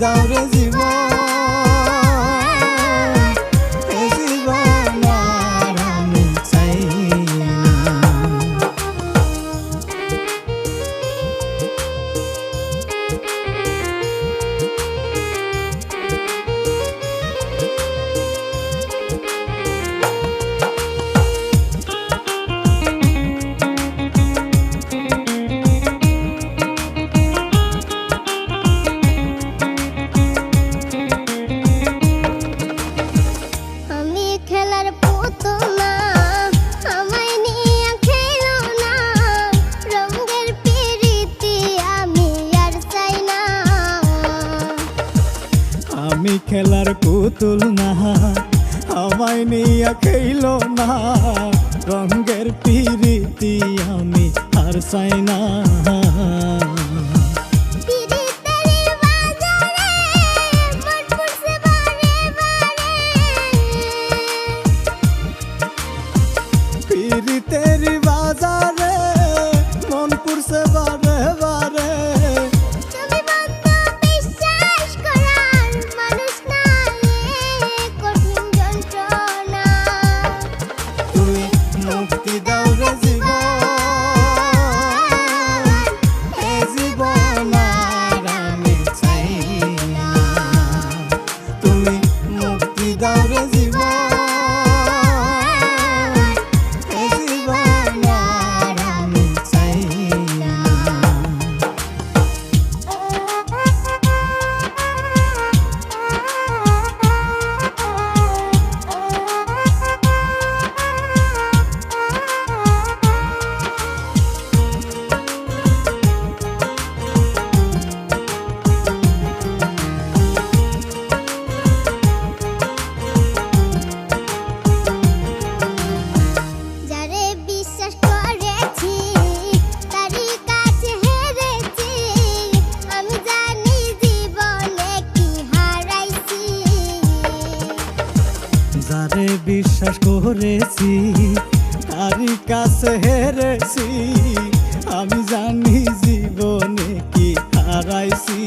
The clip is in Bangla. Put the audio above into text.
দাও রে জীবন, এ জীবন আর আমি চাই না। আমি খেলার পুতুল না, আমায় নিয়ে খেলো না, রঙের পিরিতি আমি আর চাই না। পিরিতের বাজারে মন পুরছে বারে বারে, মুক্তি দাও রে জীবন, এ জীবন আর আমি চাই না। তুমি মুক্তি দাও রে জীবন, এ জীবন আর আমি চাই না। যারে বিশ্বাস করেছি তারই কাছে হেরেছি, আমি জানি জীবনে কি হারাইছি।